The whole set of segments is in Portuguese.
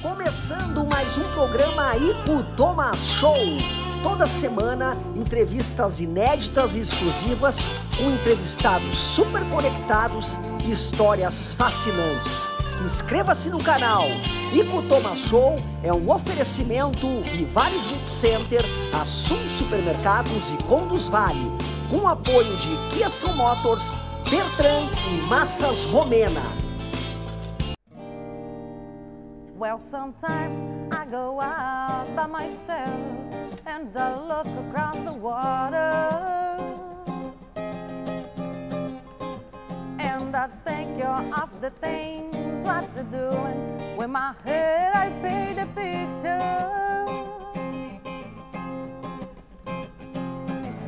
Começando mais um programa Ico Thomas Show. Toda semana, entrevistas inéditas e exclusivas com entrevistados super conectados e histórias fascinantes. Inscreva-se no canal. Ico Thomas Show é um oferecimento Vivares Sleep Center, Assum Supermercados e Conduz Vale, com apoio de Kia São Motors, Bertrand e Massas Romena. Well, sometimes I go out by myself and I look across the water and I think of the things what to do, and with my head I paint a picture.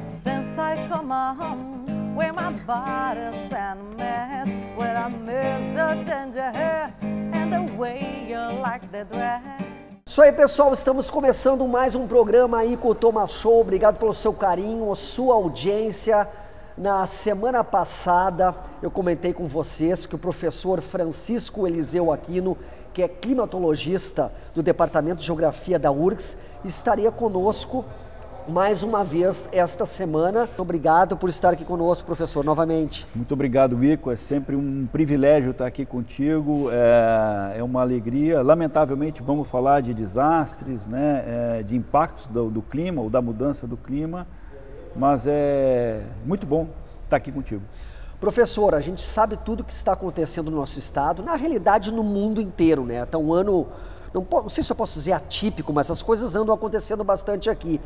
Since I come home, where my body's been a mess, where I miss a ginger hair and the way you like the dress. Isso aí, pessoal, estamos começando mais um programa Ico Thomas Show. Obrigado pelo seu carinho, sua audiência. Na semana passada eu comentei com vocês que o professor Francisco Eliseu Aquino, que é climatologista do Departamento de Geografia da URGS, estaria conosco mais uma vez esta semana. Obrigado por estar aqui conosco, professor, novamente. Muito obrigado, Ico. É sempre um privilégio estar aqui contigo. É uma alegria. Lamentavelmente, vamos falar de desastres, né, de impactos do clima ou da mudança do clima, mas é muito bom estar aqui contigo. Professor, a gente sabe tudo que está acontecendo no nosso estado, na realidade no mundo inteiro, né? Então, um ano, não sei se eu posso dizer atípico, mas as coisas andam acontecendo bastante aqui.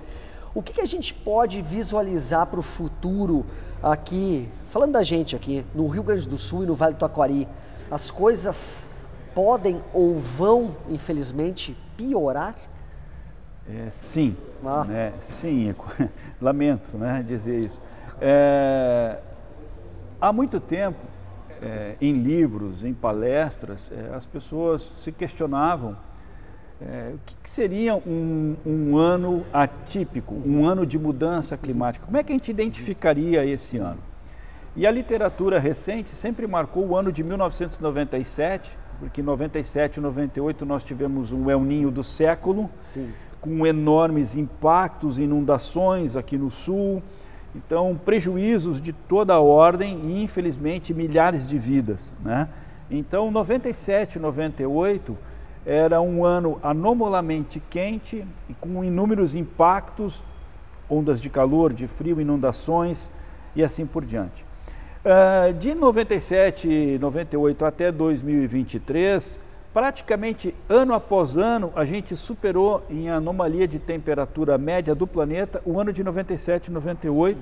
O que a gente pode visualizar para o futuro aqui, falando da gente aqui, no Rio Grande do Sul e no Vale do Taquari? As coisas podem ou vão, infelizmente, piorar? Sim, né? Sim, lamento, né, dizer isso. Há muito tempo, em livros, em palestras, as pessoas se questionavam o que seria um ano atípico, um ano de mudança climática. Como é que a gente identificaria esse ano? E a literatura recente sempre marcou o ano de 1997, porque em 97 e 98 nós tivemos um El Niño do século, sim, com enormes impactos, inundações aqui no sul, então prejuízos de toda a ordem e infelizmente milhares de vidas, né? Então 97 e 98 era um ano anomalamente quente e com inúmeros impactos, ondas de calor, de frio, inundações e assim por diante. De 97 e 98 até 2023, praticamente ano após ano, a gente superou em anomalia de temperatura média do planeta o ano de 97 e 98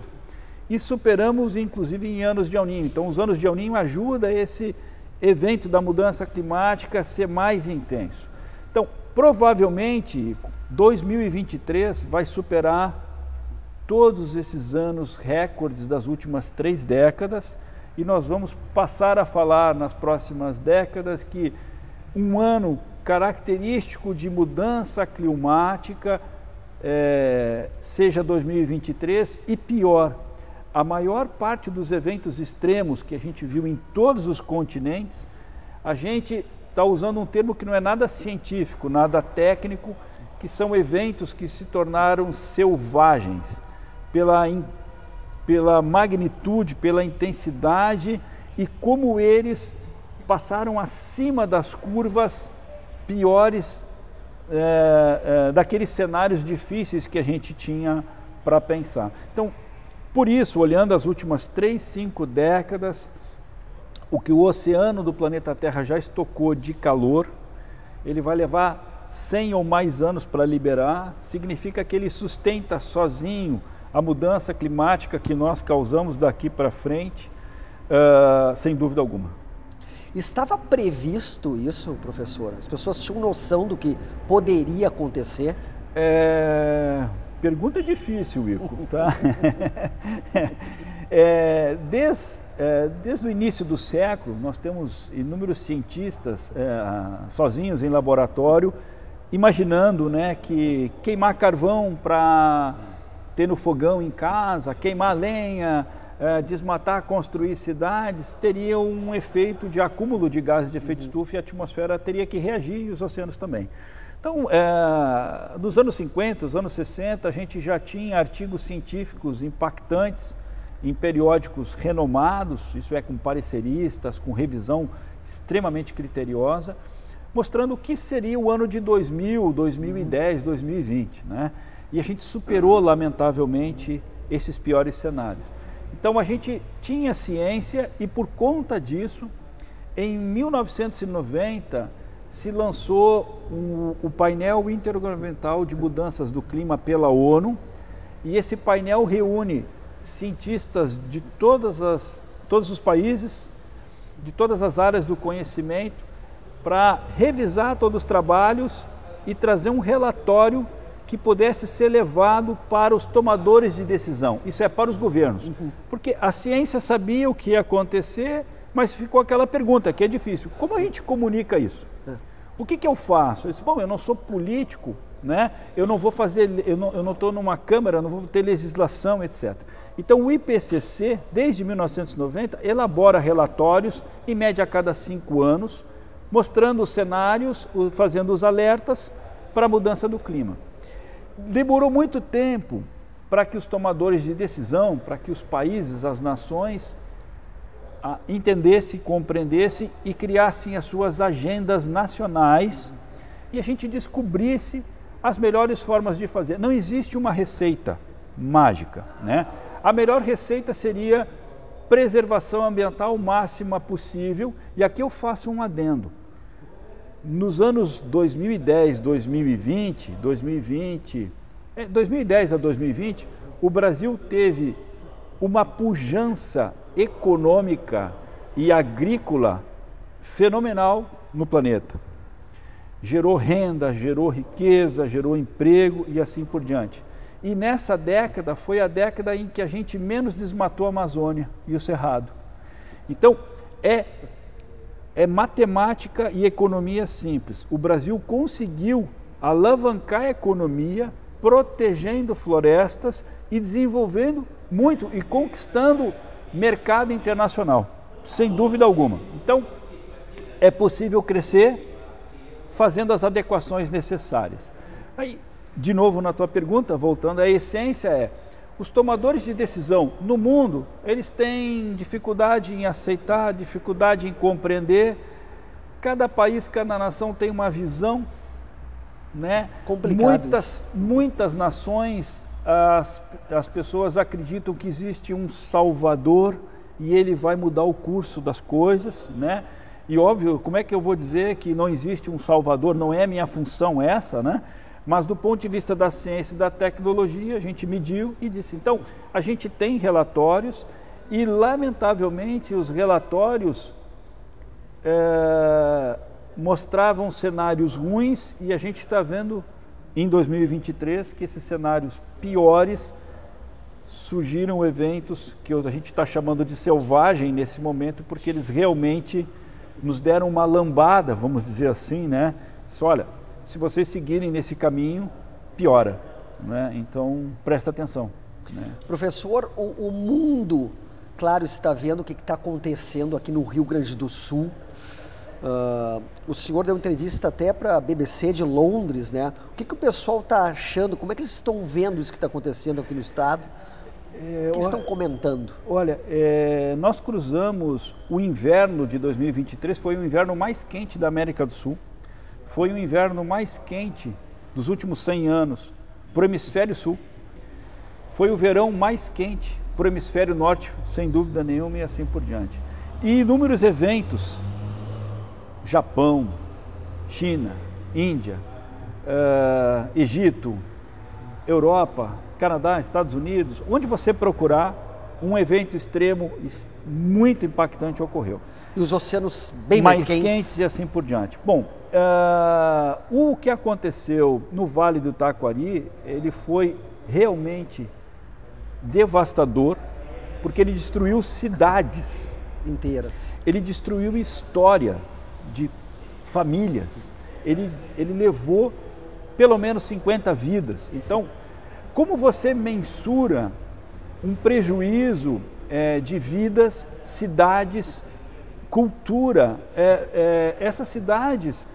e superamos inclusive em anos de El Niño. Então os anos de El Niño ajudam esse evento da mudança climática a ser mais intenso. Então, provavelmente, 2023 vai superar todos esses anos recordes das últimas 3 décadas e nós vamos passar a falar nas próximas décadas que um ano característico de mudança climática seja 2023 e pior. A maior parte dos eventos extremos que a gente viu em todos os continentes, a gente está usando um termo que não é nada científico, nada técnico, que são eventos que se tornaram selvagens pela magnitude, pela intensidade e como eles passaram acima das curvas piores daqueles cenários difíceis que a gente tinha para pensar. Então, por isso, olhando as últimas 3, 5 décadas, o que o oceano do planeta Terra já estocou de calor, ele vai levar 100 ou mais anos para liberar, significa que ele sustenta sozinho a mudança climática que nós causamos daqui para frente, sem dúvida alguma. Estava previsto isso, professor? As pessoas tinham noção do que poderia acontecer? Pergunta difícil, Ico, tá? Desde o início do século, nós temos inúmeros cientistas sozinhos em laboratório, imaginando, né, que queimar carvão para ter no fogão em casa, queimar lenha, desmatar, construir cidades, teria um efeito de acúmulo de gases de efeito estufa e a atmosfera teria que reagir e os oceanos também. Então, nos anos 50, nos anos 60, a gente já tinha artigos científicos impactantes em periódicos renomados, isso é, com pareceristas, com revisão extremamente criteriosa, mostrando o que seria o ano de 2000, 2010, 2020, né? E a gente superou, lamentavelmente, esses piores cenários. Então, a gente tinha ciência e, por conta disso, em 1990, se lançou o painel intergovernamental de mudanças do clima pela ONU, e esse painel reúne cientistas de todos os países, de todas as áreas do conhecimento, para revisar todos os trabalhos e trazer um relatório que pudesse ser levado para os tomadores de decisão, isso é, para os governos. Porque a ciência sabia o que ia acontecer, mas ficou aquela pergunta que é difícil: como a gente comunica isso? O que eu faço? Eu disse, bom, eu não sou político, né? Eu não vou fazer, eu não estou numa Câmara, não vou ter legislação, etc. Então o IPCC, desde 1990, elabora relatórios, em média a cada 5 anos, mostrando os cenários, fazendo os alertas para a mudança do clima. Demorou muito tempo para que os tomadores de decisão, para que os países, as nações, entendessem, compreendessem e criassem as suas agendas nacionais e a gente descobrisse as melhores formas de fazer. Não existe uma receita mágica, né? A melhor receita seria preservação ambiental máxima possível, e aqui eu faço um adendo. Nos anos 2010, 2020, 2010 a 2020, o Brasil teve uma pujança econômica e agrícola fenomenal no planeta. Gerou renda, gerou riqueza, gerou emprego e assim por diante. E nessa década foi a década em que a gente menos desmatou a Amazônia e o Cerrado. Então, é matemática e economia simples. O Brasil conseguiu alavancar a economia, protegendo florestas e desenvolvendo muito e conquistando mercado internacional, sem dúvida alguma. Então, é possível crescer fazendo as adequações necessárias. Aí, de novo na tua pergunta, voltando, a essência é: os tomadores de decisão no mundo, eles têm dificuldade em aceitar, dificuldade em compreender. Cada país, cada nação tem uma visão, né? Muitas nações, as pessoas acreditam que existe um salvador e ele vai mudar o curso das coisas, né? E óbvio, como é que eu vou dizer que não existe um salvador? Não é minha função essa, né? Mas do ponto de vista da ciência e da tecnologia, a gente mediu e disse, então, a gente tem relatórios e, lamentavelmente, os relatórios mostravam cenários ruins, e a gente está vendo em 2023 que esses cenários piores surgiram, eventos que a gente está chamando de selvagem nesse momento, porque eles realmente nos deram uma lambada, vamos dizer assim, né? Diz, olha, se vocês seguirem nesse caminho, piora, né? Então presta atenção, né? Professor, o mundo, claro, está vendo o que está acontecendo aqui no Rio Grande do Sul. O senhor deu entrevista até para a BBC de Londres, né? O que o pessoal está achando? Como é que eles estão vendo isso que está acontecendo aqui no estado? O que estão comentando? Olha, nós cruzamos o inverno de 2023, foi o inverno mais quente da América do Sul, foi o inverno mais quente dos últimos 100 anos para o hemisfério sul, foi o verão mais quente para o hemisfério norte, sem dúvida nenhuma, e assim por diante. E inúmeros eventos, Japão, China, Índia, Egito, Europa, Canadá, Estados Unidos, onde você procurar, um evento extremo muito impactante ocorreu. E os oceanos bem mais quentes e assim por diante. Bom, o que aconteceu no Vale do Taquari, ele foi realmente devastador, porque ele destruiu cidades inteiras. Ele destruiu história de famílias. Ele levou pelo menos 50 vidas. Então, como você mensura um prejuízo de vidas, cidades, cultura. Essas cidades,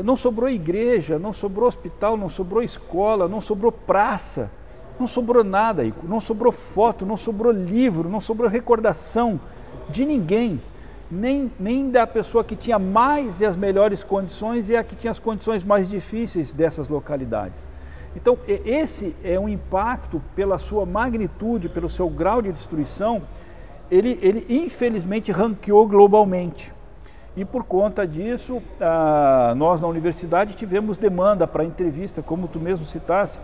não sobrou igreja, não sobrou hospital, não sobrou escola, não sobrou praça, não sobrou nada, não sobrou foto, não sobrou livro, não sobrou recordação de ninguém, nem da pessoa que tinha mais e as melhores condições e a que tinha as condições mais difíceis dessas localidades. Então, esse é um impacto pela sua magnitude, pelo seu grau de destruição, ele infelizmente ranqueou globalmente. E por conta disso, nós na universidade tivemos demanda para entrevista, como tu mesmo citaste,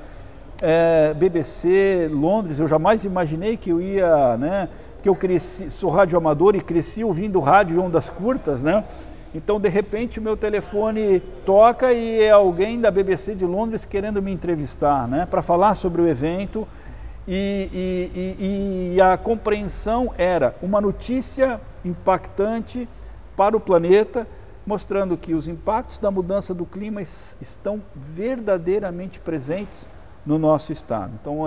BBC, Londres. Eu jamais imaginei que eu ia, né, que eu cresci, sou radioamador e cresci ouvindo rádio de ondas curtas, né? Então, de repente, o meu telefone toca e é alguém da BBC de Londres querendo me entrevistar, né, para falar sobre o evento. E a compreensão era uma notícia impactante para o planeta, mostrando que os impactos da mudança do clima estão verdadeiramente presentes no nosso estado. Então,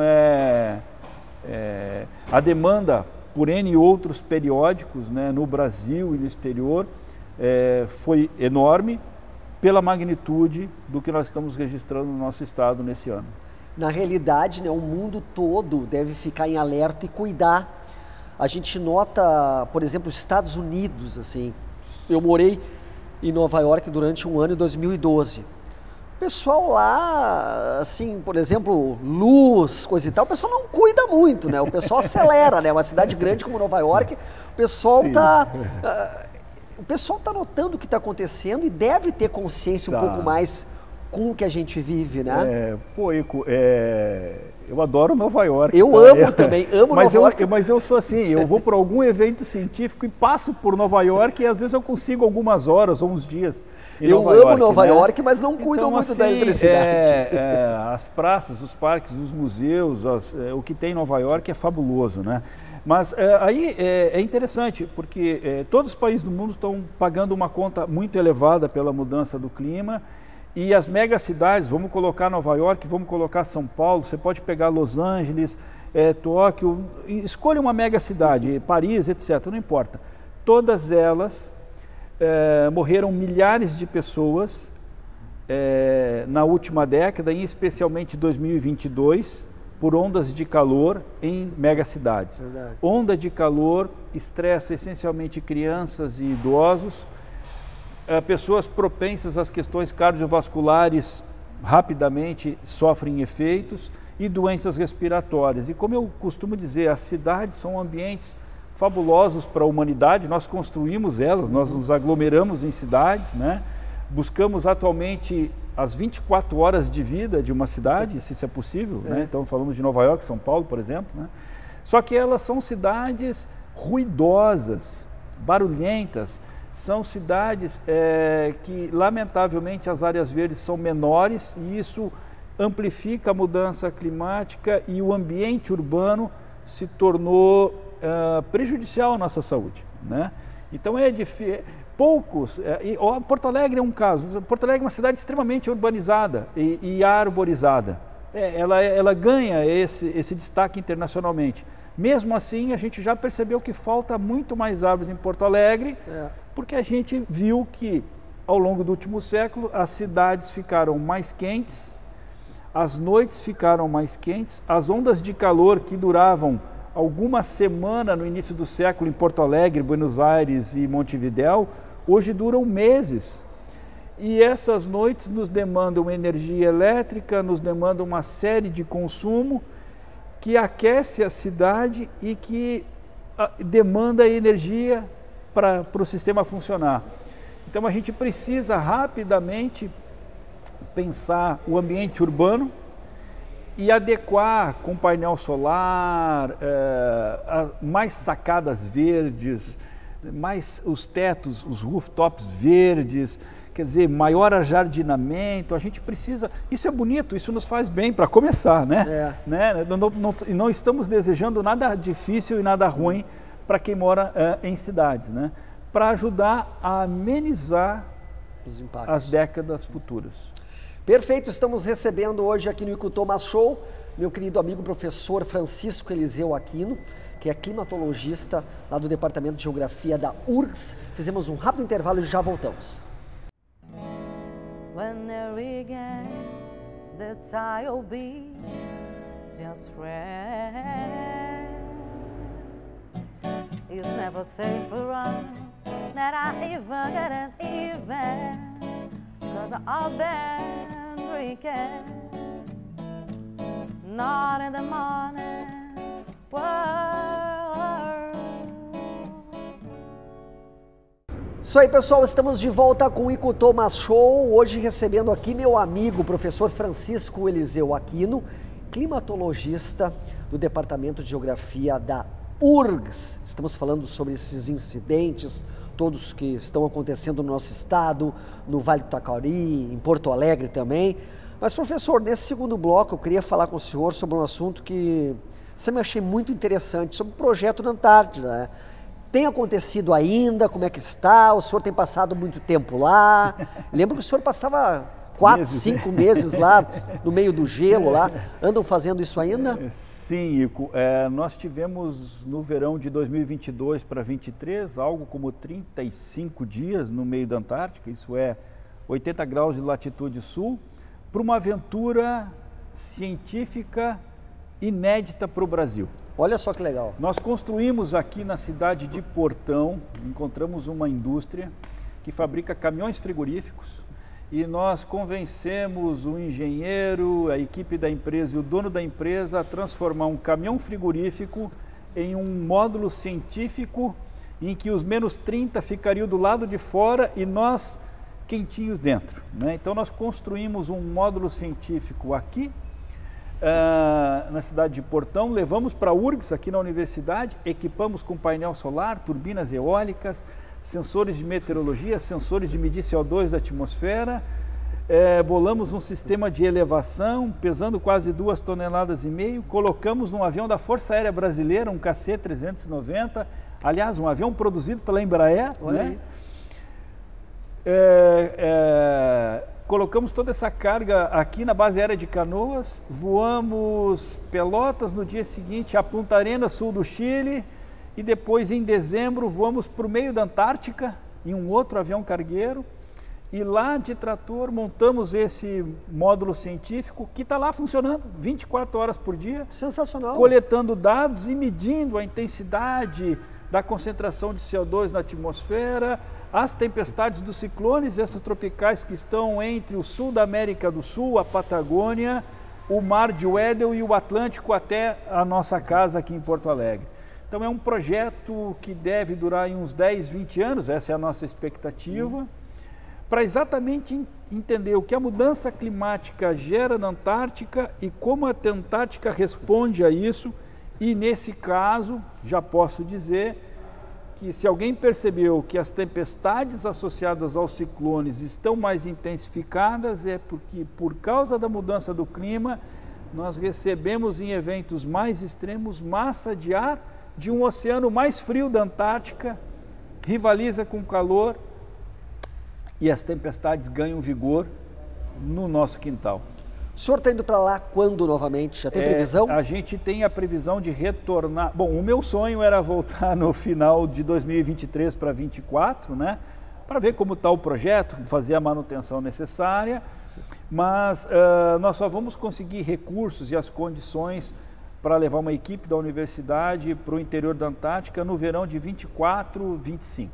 a demanda por N outros periódicos, né, no Brasil e no exterior, foi enorme pela magnitude do que nós estamos registrando no nosso estado nesse ano. Na realidade, né, o mundo todo deve ficar em alerta e cuidar. A gente nota, por exemplo, os Estados Unidos, assim, eu morei em Nova York durante um ano, em 2012. O pessoal lá, assim, por exemplo, luz, coisa e tal, o pessoal não cuida muito, né? O pessoal acelera, né? Uma cidade grande como Nova York, o pessoal está notando o que está acontecendo e deve ter consciência um pouco mais com o que a gente vive, né? Eu adoro Nova York. Eu amo também, amo Nova York. Mas eu sou assim, eu vou para algum evento científico e passo por Nova York e às vezes eu consigo algumas horas ou uns dias em Nova York. Eu amo Nova York, mas não cuidam muito da eletricidade. As praças, os parques, os museus, o que tem em Nova York é fabuloso, né? Mas aí é interessante, porque todos os países do mundo estão pagando uma conta muito elevada pela mudança do clima. E as megacidades, vamos colocar Nova York, vamos colocar São Paulo, você pode pegar Los Angeles, Tóquio, escolha uma megacidade, Paris, etc., não importa. Todas elas morreram milhares de pessoas na última década, e especialmente 2022, por ondas de calor em megacidades. Verdade. Onda de calor estressa essencialmente crianças e idosos. Pessoas propensas às questões cardiovasculares rapidamente sofrem efeitos e doenças respiratórias. E como eu costumo dizer, as cidades são ambientes fabulosos para a humanidade, nós construímos elas, nós nos aglomeramos em cidades, né? Buscamos atualmente as 24 horas de vida de uma cidade, se isso é possível, né? Então falamos de Nova York, São Paulo, por exemplo, né? Só que elas são cidades ruidosas, barulhentas. São cidades que, lamentavelmente, as áreas verdes são menores e isso amplifica a mudança climática e o ambiente urbano se tornou prejudicial à nossa saúde, né? Então é difícil. Porto Alegre é um caso. Porto Alegre é uma cidade extremamente urbanizada e arborizada. Ela ganha esse destaque internacionalmente. Mesmo assim, a gente já percebeu que falta muito mais árvores em Porto Alegre, porque a gente viu que, ao longo do último século, as cidades ficaram mais quentes, as noites ficaram mais quentes, as ondas de calor que duravam alguma semana no início do século em Porto Alegre, Buenos Aires e Montevidéu, hoje duram meses. E essas noites nos demandam energia elétrica, nos demandam uma série de consumo que aquece a cidade e que demanda energia para o sistema funcionar. Então a gente precisa rapidamente pensar o ambiente urbano e adequar com painel solar, mais sacadas verdes, mais os tetos, os rooftops verdes, quer dizer, maior ajardinamento. A gente precisa, isso é bonito, isso nos faz bem para começar, né? Não estamos desejando nada difícil e nada ruim para quem mora em cidades, né? Para ajudar a amenizar os impactos, as décadas futuras. Perfeito, estamos recebendo hoje aqui no ICU Thomas Show meu querido amigo professor Francisco Eliseu Aquino, que que é climatologista lá do Departamento de Geografia da URGS. Fizemos um rápido intervalo e já voltamos. When there again that I'll be just friends. It's never safe for us that I even get an even, 'cause I've been drinking, not in the morning, Isso aí, pessoal, estamos de volta com o Ico Thomas Show, hoje recebendo aqui meu amigo, professor Francisco Eliseu Aquino, climatologista do Departamento de Geografia da URGS. Estamos falando sobre esses incidentes, todos que estão acontecendo no nosso estado, no Vale do Taquari, em Porto Alegre também. Mas, professor, nesse segundo bloco eu queria falar com o senhor sobre um assunto que sempre achei muito interessante, sobre o projeto da Antártida, né? Tem acontecido ainda? Como é que está? O senhor tem passado muito tempo lá? Lembro que o senhor passava 4, 5 meses lá, no meio do gelo lá. Andam fazendo isso ainda? Sim, Ico. Nós tivemos no verão de 2022 para 2023 algo como 35 dias no meio da Antártica, isso é 80 graus de latitude sul, para uma aventura científica inédita para o Brasil. Olha só que legal. Nós construímos aqui na cidade de Portão, encontramos uma indústria que fabrica caminhões frigoríficos e nós convencemos o engenheiro, a equipe da empresa e o dono da empresa a transformar um caminhão frigorífico em um módulo científico em que os menos 30 ficariam do lado de fora e nós quentinhos dentro, né? Então nós construímos um módulo científico aqui, na cidade de Portão, levamos para a URGS aqui na universidade, equipamos com painel solar, turbinas eólicas, sensores de meteorologia, sensores de medir CO2 da atmosfera, bolamos um sistema de elevação pesando quase 2,5 toneladas, colocamos num avião da Força Aérea Brasileira, um KC-390, aliás, um avião produzido pela Embraer, né? Colocamos toda essa carga aqui na base aérea de Canoas, voamos Pelotas no dia seguinte a Punta Arenas, sul do Chile, e depois em dezembro voamos para o meio da Antártica em um outro avião cargueiro, e lá de trator montamos esse módulo científico que está lá funcionando 24 horas por dia. Sensacional. Coletando dados e medindo a intensidade da concentração de CO2 na atmosfera, as tempestades dos ciclones, essas tropicais que estão entre o sul da América do Sul, a Patagônia, o mar de Weddell e o Atlântico até a nossa casa aqui em Porto Alegre. Então é um projeto que deve durar uns 10, 20 anos, essa é a nossa expectativa, para exatamente entender o que a mudança climática gera na Antártica e como a Antártica responde a isso. E nesse caso, já posso dizer que se alguém percebeu que as tempestades associadas aos ciclones estão mais intensificadas, é porque por causa da mudança do clima, nós recebemos em eventos mais extremos massa de ar de um oceano mais frio da Antártica, rivaliza com o calor e as tempestades ganham vigor no nosso quintal. O senhor está indo para lá quando novamente? Já tem previsão? A gente tem a previsão de retornar. Bom, o meu sonho era voltar no final de 2023 para 2024, né? Para ver como está o projeto, fazer a manutenção necessária, mas nós só vamos conseguir recursos e as condições para levar uma equipe da universidade para o interior da Antártica no verão de 24, 25.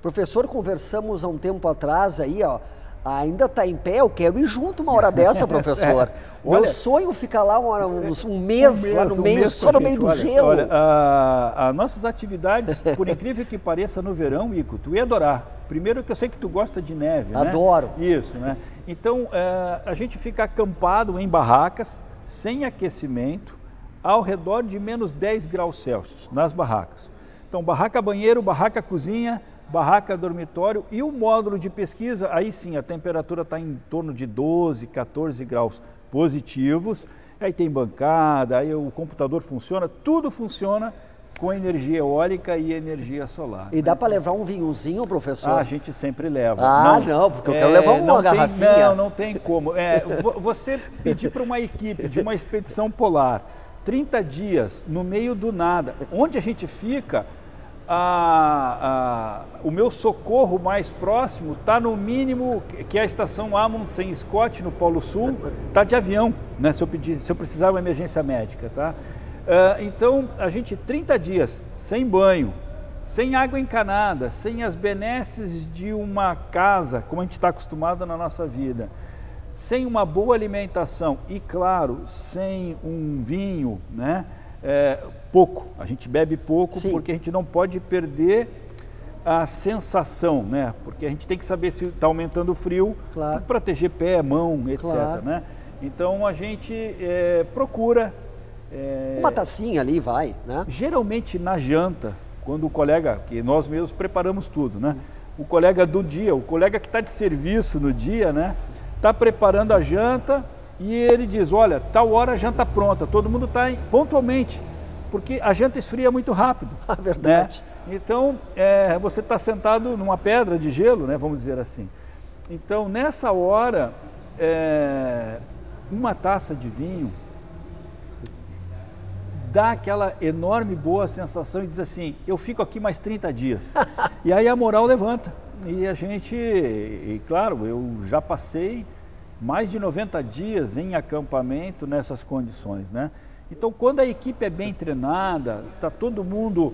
Professor, conversamos há um tempo atrás aí, ó. Ainda está em pé, eu quero ir junto uma hora dessa, professor. Meu sonho ficar lá um mês lá no meio, só no meio do gelo. Olha, as nossas atividades, por incrível que pareça, no verão, Ico, tu ia adorar. Primeiro que eu sei que tu gosta de neve, né? Adoro. Isso, né? Então, a gente fica acampado em barracas, sem aquecimento, ao redor de menos 10 graus Celsius, nas barracas. Então, barraca banheiro, barraca cozinha, barraca dormitório e o módulo de pesquisa, aí sim a temperatura está em torno de 12, 14 graus positivos, aí tem bancada, aí o computador funciona, tudo funciona com energia eólica e energia solar. E dá para levar um vinhozinho, professor? A gente sempre leva. Não, porque eu quero levar uma garrafinha. Não tem como. Você pedir para uma equipe de uma expedição polar 30 dias no meio do nada. Onde a gente fica, o meu socorro mais próximo está no mínimo, que é a estação Amundsen Scott, no Polo Sul, está de avião, né, se eu precisar uma emergência médica. Tá? Então, a gente 30 dias sem banho, sem água encanada, sem as benesses de uma casa, como a gente está acostumado na nossa vida, sem uma boa alimentação e, claro, sem um vinho, né? Pouco, a gente bebe pouco. Sim. Porque a gente não pode perder a sensação, né? Porque a gente tem que saber se está aumentando o frio, claro, para proteger pé, mão, etc. Claro. Né? Então a gente procura... uma tacinha ali vai, né? Geralmente na janta, quando o colega, que nós mesmos preparamos tudo, né? O colega do dia, o colega que está de serviço no dia, né? Está preparando a janta e ele diz, olha, tal hora a janta pronta, todo mundo está pontualmente, porque a janta esfria muito rápido. Verdade. Né? Então, você está sentado numa pedra de gelo, né, vamos dizer assim. Então, nessa hora, uma taça de vinho dá aquela enorme boa sensação e diz assim, eu fico aqui mais 30 dias. E aí a moral levanta. E a gente, e claro, eu já passei mais de 90 dias em acampamento nessas condições, né? Então, quando a equipe é bem treinada, está todo mundo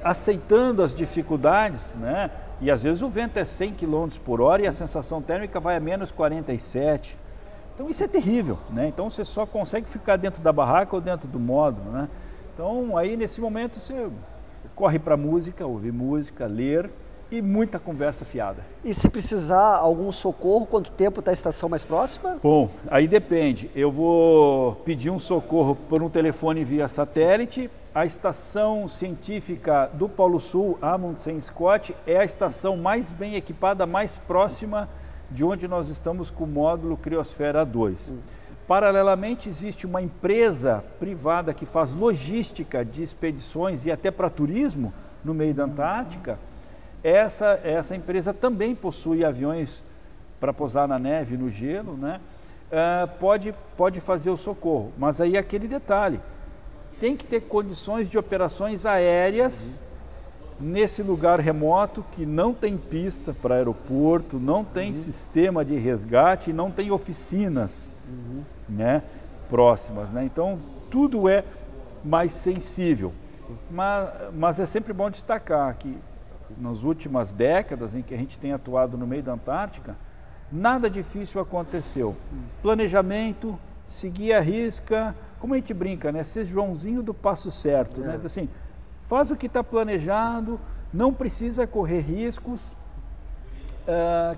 aceitando as dificuldades, né? E às vezes o vento é 100 km por hora e a sensação térmica vai a menos 47. Então isso é terrível, né? Então você só consegue ficar dentro da barraca ou dentro do módulo, né? Então aí nesse momento você corre para música, ouvir música, ler e muita conversa fiada. E se precisar algum socorro, quanto tempo está a estação mais próxima? Bom, aí depende. Eu vou pedir um socorro por um telefone via satélite. A estação científica do Polo Sul, Amundsen Scott, é a estação mais bem equipada, mais próxima de onde nós estamos com o módulo Criosfera 2. Paralelamente, existe uma empresa privada que faz logística de expedições e até para turismo no meio da Antártica. Essa empresa também possui aviões para pousar na neve, no gelo, né? Pode fazer o socorro, mas aí aquele detalhe, tem que ter condições de operações aéreas nesse lugar remoto que não tem pista para aeroporto, não tem sistema de resgate, não tem oficinas né, próximas, né? Então tudo é mais sensível, mas é sempre bom destacar que nas últimas décadas em que a gente tem atuado no meio da Antártica, nada difícil aconteceu. Planejamento, seguir a risca, como a gente brinca, né? Ser Joãozinho do passo certo, né? Assim, faz o que está planejado, não precisa correr riscos,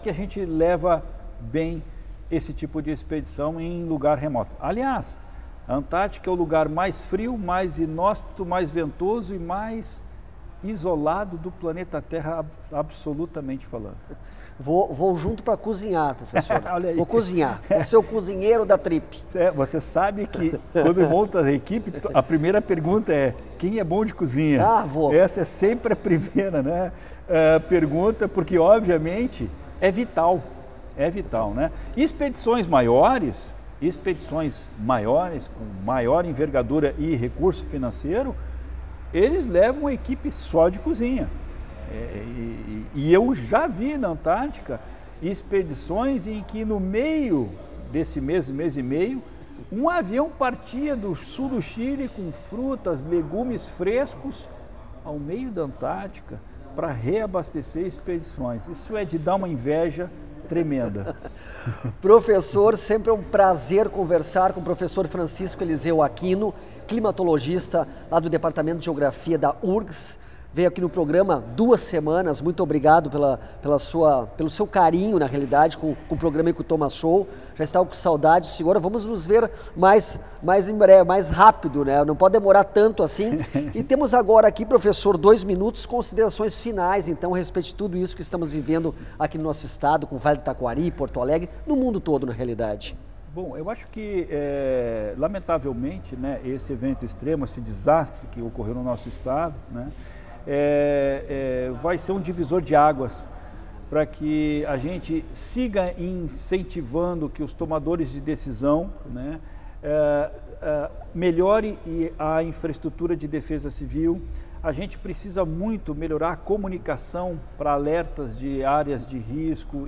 que a gente leva bem esse tipo de expedição em lugar remoto. Aliás, a Antártica é o lugar mais frio, mais inóspito, mais ventoso e mais isolado do planeta Terra, absolutamente falando. Vou junto para cozinhar, professor. Olha aí. Vou cozinhar. Vou ser o cozinheiro da trip. Você sabe que quando monta a equipe, a primeira pergunta é: quem é bom de cozinha? Vou. Essa é sempre a primeira, né? Pergunta, porque obviamente é vital, né? Expedições maiores, com maior envergadura e recurso financeiro, eles levam a equipe só de cozinha. E eu já vi na Antártica expedições em que no meio desse mês e meio, um avião partia do sul do Chile com frutas, legumes frescos ao meio da Antártica para reabastecer expedições. Isso é de dar uma inveja tremenda. Professor, sempre é um prazer conversar com o professor Francisco Eliseu Aquino, climatologista lá do Departamento de Geografia da URGS. Veio aqui no programa 2 semanas, muito obrigado pelo seu carinho, na realidade, com o programa Ikuutoma Show. Já estava com saudade, senhora, vamos nos ver mais em breve, mais rápido, né? Não pode demorar tanto assim. E temos agora aqui, professor, 2 minutos, considerações finais, então, a respeito de tudo isso que estamos vivendo aqui no nosso estado, com o Vale do Taquari, Porto Alegre, no mundo todo, na realidade. Bom, eu acho que, lamentavelmente, né, esse evento extremo, esse desastre que ocorreu no nosso estado, né, vai ser um divisor de águas para que a gente siga incentivando que os tomadores de decisão, né, melhore a infraestrutura de defesa civil. A gente precisa muito melhorar a comunicação para alertas de áreas de risco.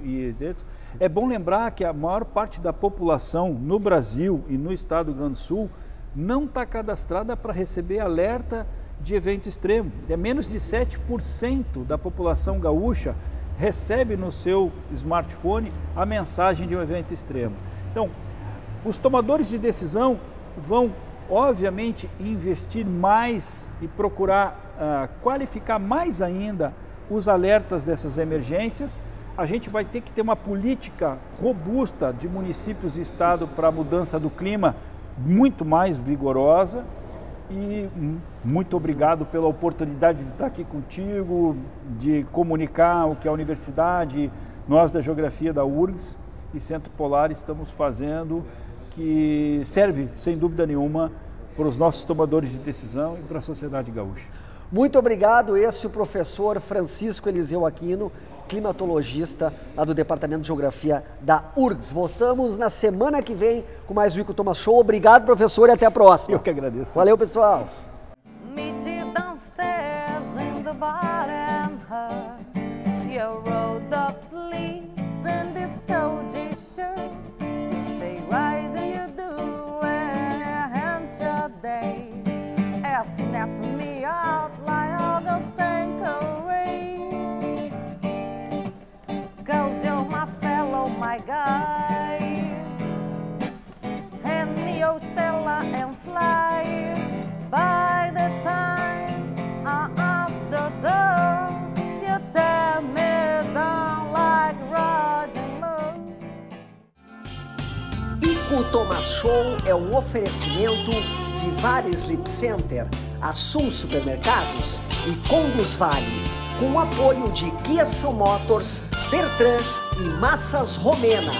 É bom lembrar que a maior parte da população no Brasil e no estado do Rio Grande do Sul não está cadastrada para receber alerta de evento extremo. Menos de 7% da população gaúcha recebe no seu smartphone a mensagem de um evento extremo. Então, os tomadores de decisão vão, obviamente, investir mais e procurar qualificar mais ainda os alertas dessas emergências. A gente vai ter que ter uma política robusta de municípios e estado para a mudança do clima muito mais vigorosa. E muito obrigado pela oportunidade de estar aqui contigo, de comunicar o que a universidade, nós da Geografia da URGS e Centro Polar estamos fazendo, que serve, sem dúvida nenhuma, para os nossos tomadores de decisão e para a sociedade gaúcha. Muito obrigado, esse é o professor Francisco Eliseu Aquino, climatologista lá do Departamento de Geografia da URGS. Voltamos na semana que vem com mais o Ico Thomas Show. Obrigado, professor, e até a próxima. Eu que agradeço. Valeu, pessoal. Meet you downstairs in the bar and her. Your rolled up sleeves and this cozy shirt. You say, why do you do when you end your day? Snuff me out like August rain. 'Cause you're my fellow, my guy. Hand me your Stella and fly. By the time I'm out the door, you tear me down like Roger Moore. Ico Thomas Show é um oferecimento Vivare Sleep Center, Assum Supermercados e Condus Vale, com o apoio de Kia São Motors, Bertran e Massas Romena.